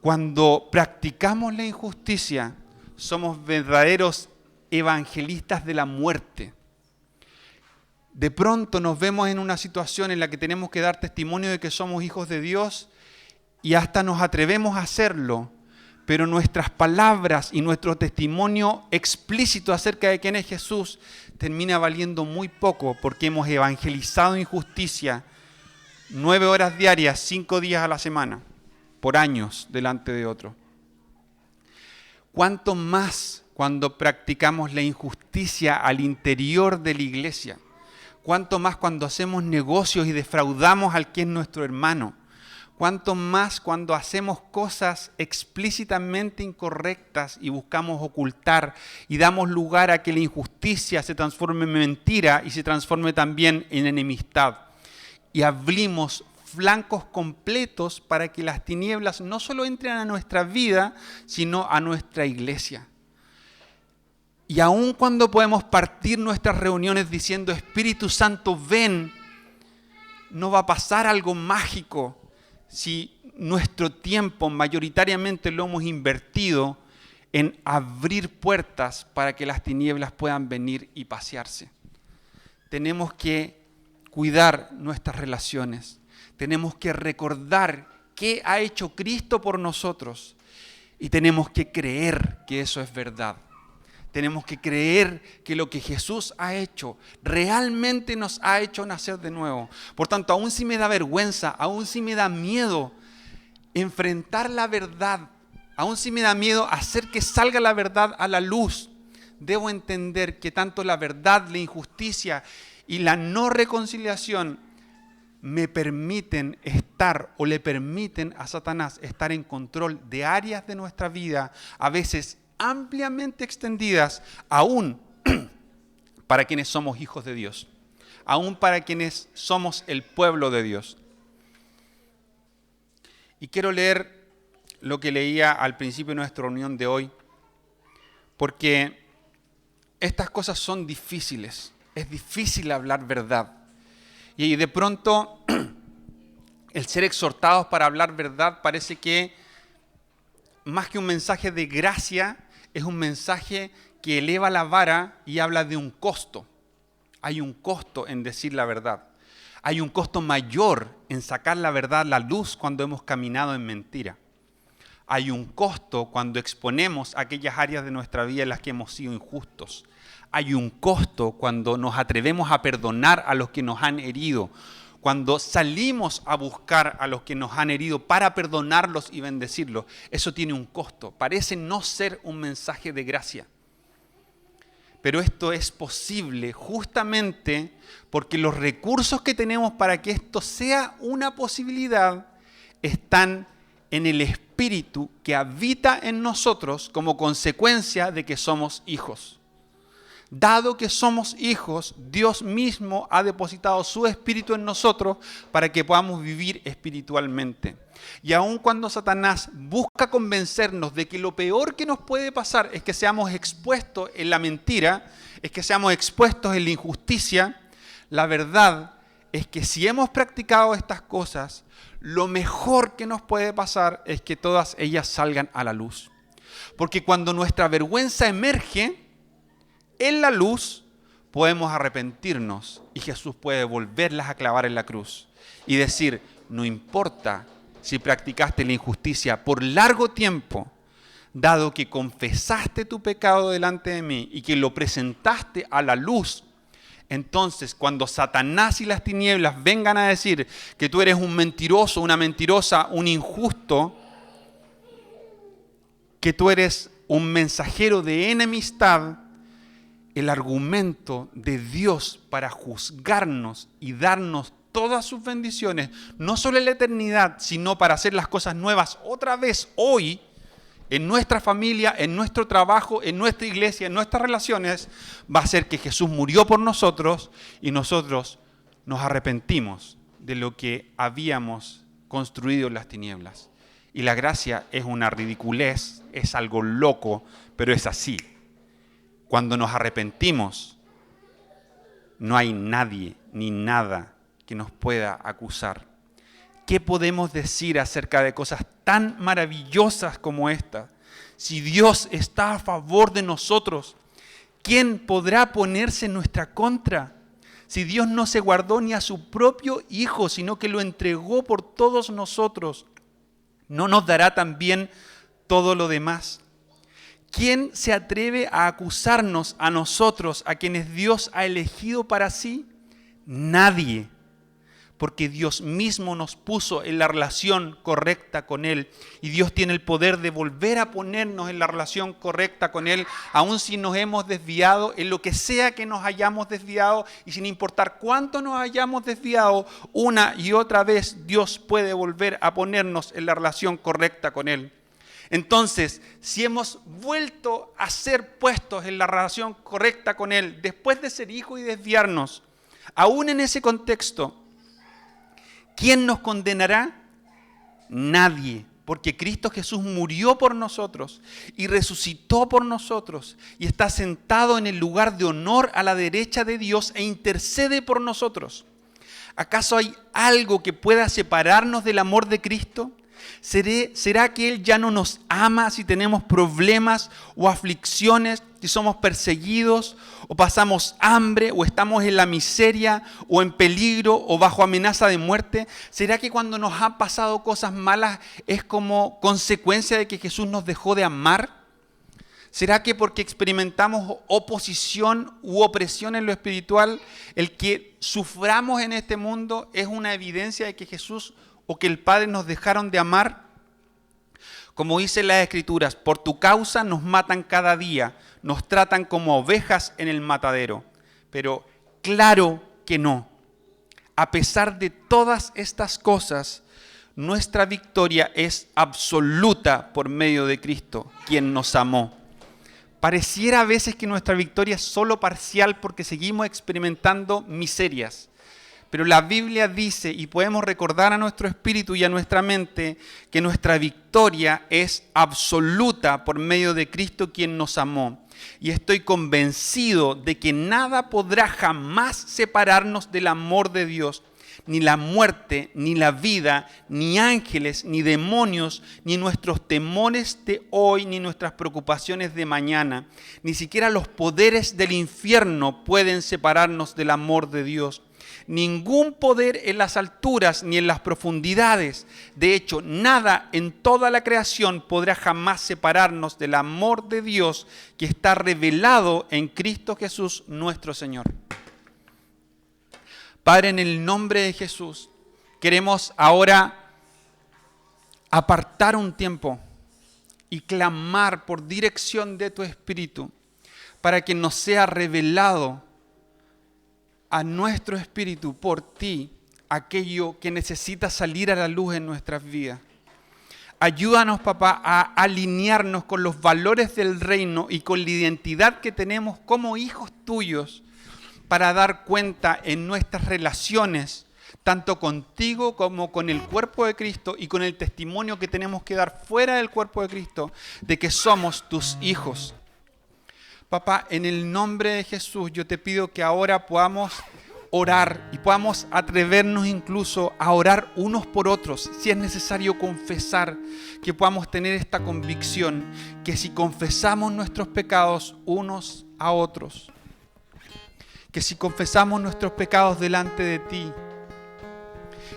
cuando practicamos la injusticia, somos verdaderos evangelistas de la muerte. De pronto nos vemos en una situación en la que tenemos que dar testimonio de que somos hijos de Dios y hasta nos atrevemos a hacerlo, pero nuestras palabras y nuestro testimonio explícito acerca de quién es Jesús termina valiendo muy poco porque hemos evangelizado injusticia 9 horas diarias, 5 días a la semana, por años delante de otro. ¿Cuánto más cuando practicamos la injusticia al interior de la iglesia? ¿Cuánto más cuando hacemos negocios y defraudamos al que es nuestro hermano? ¿Cuánto más cuando hacemos cosas explícitamente incorrectas y buscamos ocultar y damos lugar a que la injusticia se transforme en mentira y se transforme también en enemistad? Y abrimos flancos completos para que las tinieblas no solo entren a nuestra vida, sino a nuestra iglesia. Y aun cuando podemos partir nuestras reuniones diciendo: Espíritu Santo, ven, no va a pasar algo mágico si nuestro tiempo mayoritariamente lo hemos invertido en abrir puertas para que las tinieblas puedan venir y pasearse. Tenemos que cuidar nuestras relaciones. Tenemos que recordar qué ha hecho Cristo por nosotros y tenemos que creer que eso es verdad. Tenemos que creer que lo que Jesús ha hecho realmente nos ha hecho nacer de nuevo. Por tanto, aún si me da vergüenza, aún si me da miedo enfrentar la verdad, aún si me da miedo hacer que salga la verdad a la luz, debo entender que tanto la verdad, la injusticia y la no reconciliación me permiten estar o le permiten a Satanás estar en control de áreas de nuestra vida, a veces ampliamente extendidas, aún para quienes somos hijos de Dios, aún para quienes somos el pueblo de Dios. Y quiero leer lo que leía al principio de nuestra reunión de hoy, porque estas cosas son difíciles, es difícil hablar verdad. Y de pronto, el ser exhortados para hablar verdad parece que, más que un mensaje de gracia, es un mensaje que eleva la vara y habla de un costo. Hay un costo en decir la verdad. Hay un costo mayor en sacar la verdad a la luz cuando hemos caminado en mentira. Hay un costo cuando exponemos aquellas áreas de nuestra vida en las que hemos sido injustos. Hay un costo cuando nos atrevemos a perdonar a los que nos han herido, cuando salimos a buscar a los que nos han herido para perdonarlos y bendecirlos. Eso tiene un costo. Parece no ser un mensaje de gracia. Pero esto es posible justamente porque los recursos que tenemos para que esto sea una posibilidad están en el Espíritu que habita en nosotros como consecuencia de que somos hijos. Dado que somos hijos, Dios mismo ha depositado su Espíritu en nosotros para que podamos vivir espiritualmente. Y aun cuando Satanás busca convencernos de que lo peor que nos puede pasar es que seamos expuestos en la mentira, es que seamos expuestos en la injusticia, la verdad es que si hemos practicado estas cosas, lo mejor que nos puede pasar es que todas ellas salgan a la luz. Porque cuando nuestra vergüenza emerge en la luz, podemos arrepentirnos y Jesús puede volverlas a clavar en la cruz y decir, no importa si practicaste la injusticia por largo tiempo, dado que confesaste tu pecado delante de mí y que lo presentaste a la luz, entonces cuando Satanás y las tinieblas vengan a decir que tú eres un mentiroso, una mentirosa, un injusto, que tú eres un mensajero de enemistad, el argumento de Dios para juzgarnos y darnos todas sus bendiciones, no solo en la eternidad, sino para hacer las cosas nuevas otra vez hoy, en nuestra familia, en nuestro trabajo, en nuestra iglesia, en nuestras relaciones, va a ser que Jesús murió por nosotros y nosotros nos arrepentimos de lo que habíamos construido en las tinieblas. Y la gracia es una ridiculez, es algo loco, pero es así. Cuando nos arrepentimos, no hay nadie ni nada que nos pueda acusar. ¿Qué podemos decir acerca de cosas tan maravillosas como esta? Si Dios está a favor de nosotros, ¿quién podrá ponerse en nuestra contra? Si Dios no se guardó ni a su propio Hijo, sino que lo entregó por todos nosotros, ¿no nos dará también todo lo demás? ¿Quién se atreve a acusarnos a nosotros, a quienes Dios ha elegido para sí? Nadie, porque Dios mismo nos puso en la relación correcta con Él y Dios tiene el poder de volver a ponernos en la relación correcta con Él, aun si nos hemos desviado, en lo que sea que nos hayamos desviado y sin importar cuánto nos hayamos desviado, una y otra vez Dios puede volver a ponernos en la relación correcta con Él. Entonces, si hemos vuelto a ser puestos en la relación correcta con Él, después de ser hijos y desviarnos, aún en ese contexto, ¿quién nos condenará? Nadie, porque Cristo Jesús murió por nosotros y resucitó por nosotros y está sentado en el lugar de honor a la derecha de Dios e intercede por nosotros. ¿Acaso hay algo que pueda separarnos del amor de Cristo? ¿Será que Él ya no nos ama si tenemos problemas o aflicciones, si somos perseguidos o pasamos hambre o estamos en la miseria o en peligro o bajo amenaza de muerte? ¿Será que cuando nos han pasado cosas malas es como consecuencia de que Jesús nos dejó de amar? ¿Será que porque experimentamos oposición u opresión en lo espiritual, el que suframos en este mundo es una evidencia de que Jesús o que el Padre nos dejaron de amar? Como dice las Escrituras, por tu causa nos matan cada día, nos tratan como ovejas en el matadero. Pero claro que no. A pesar de todas estas cosas, nuestra victoria es absoluta por medio de Cristo, quien nos amó. Pareciera a veces que nuestra victoria es solo parcial porque seguimos experimentando miserias. Pero la Biblia dice, y podemos recordar a nuestro espíritu y a nuestra mente, que nuestra victoria es absoluta por medio de Cristo quien nos amó. Y estoy convencido de que nada podrá jamás separarnos del amor de Dios. Ni la muerte, ni la vida, ni ángeles, ni demonios, ni nuestros temores de hoy, ni nuestras preocupaciones de mañana. Ni siquiera los poderes del infierno pueden separarnos del amor de Dios. Ningún poder en las alturas ni en las profundidades. De hecho, nada en toda la creación podrá jamás separarnos del amor de Dios que está revelado en Cristo Jesús nuestro Señor. Padre, en el nombre de Jesús, queremos ahora apartar un tiempo y clamar por dirección de tu Espíritu para que nos sea revelado a nuestro espíritu por ti aquello que necesita salir a la luz en nuestras vidas. Ayúdanos, papá, a alinearnos con los valores del reino y con la identidad que tenemos como hijos tuyos para dar cuenta en nuestras relaciones, tanto contigo como con el cuerpo de Cristo y con el testimonio que tenemos que dar fuera del cuerpo de Cristo, de que somos tus hijos. Papá, en el nombre de Jesús, yo te pido que ahora podamos orar y podamos atrevernos incluso a orar unos por otros, si es necesario confesar, que podamos tener esta convicción, que si confesamos nuestros pecados unos a otros, que si confesamos nuestros pecados delante de ti,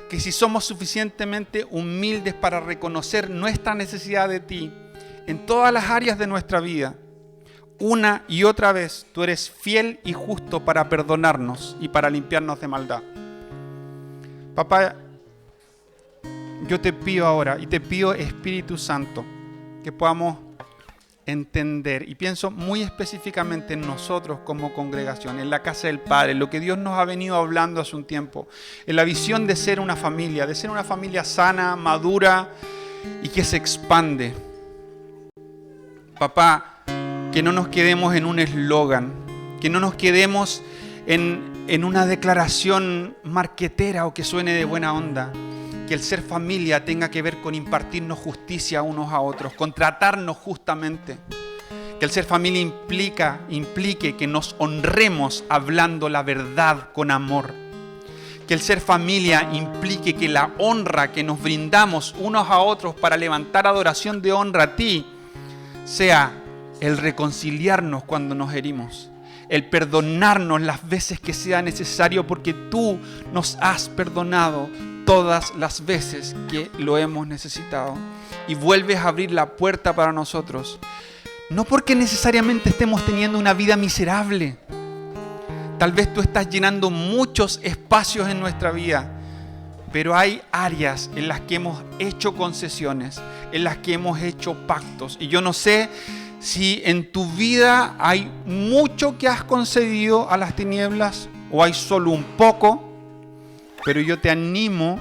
que si somos suficientemente humildes para reconocer nuestra necesidad de ti en todas las áreas de nuestra vida, una y otra vez tú eres fiel y justo para perdonarnos y para limpiarnos de maldad. Papá, yo te pido ahora y te pido, Espíritu Santo, que podamos entender, y pienso muy específicamente en nosotros como congregación, en la casa del Padre, lo que Dios nos ha venido hablando hace un tiempo, en la visión de ser una familia sana, madura y que se expande. Papá, que no nos quedemos en un eslogan, que no nos quedemos en una declaración marquetera o que suene de buena onda. Que el ser familia tenga que ver con impartirnos justicia unos a otros, con tratarnos justamente. Que el ser familia implique que nos honremos hablando la verdad con amor. Que el ser familia implique que la honra que nos brindamos unos a otros para levantar adoración de honra a ti sea el reconciliarnos cuando nos herimos, el perdonarnos las veces que sea necesario, porque tú nos has perdonado todas las veces que lo hemos necesitado. Y vuelves a abrir la puerta para nosotros, no porque necesariamente estemos teniendo una vida miserable. Tal vez tú estás llenando muchos espacios en nuestra vida, pero hay áreas en las que hemos hecho concesiones, en las que hemos hecho pactos. Y yo no sé si en tu vida hay mucho que has concedido a las tinieblas o hay solo un poco, pero yo te animo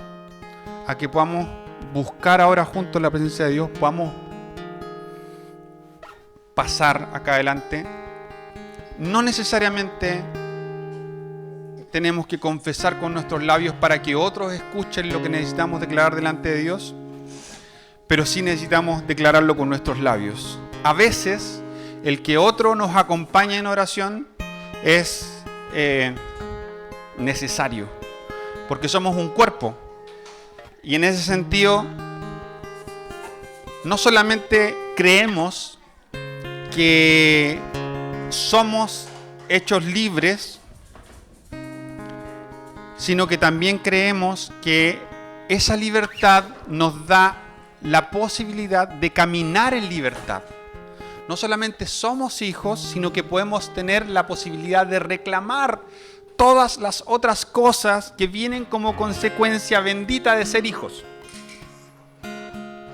a que podamos buscar ahora juntos la presencia de Dios, podamos pasar acá adelante. No necesariamente tenemos que confesar con nuestros labios para que otros escuchen lo que necesitamos declarar delante de Dios, pero sí necesitamos declararlo con nuestros labios. A veces, el que otro nos acompañe en oración es necesario, porque somos un cuerpo. Y en ese sentido, no solamente creemos que somos hechos libres, sino que también creemos que esa libertad nos da la posibilidad de caminar en libertad. No solamente somos hijos, sino que podemos tener la posibilidad de reclamar todas las otras cosas que vienen como consecuencia bendita de ser hijos.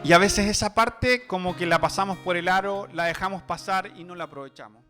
Y a veces esa parte como que la pasamos por el aro, la dejamos pasar y no la aprovechamos.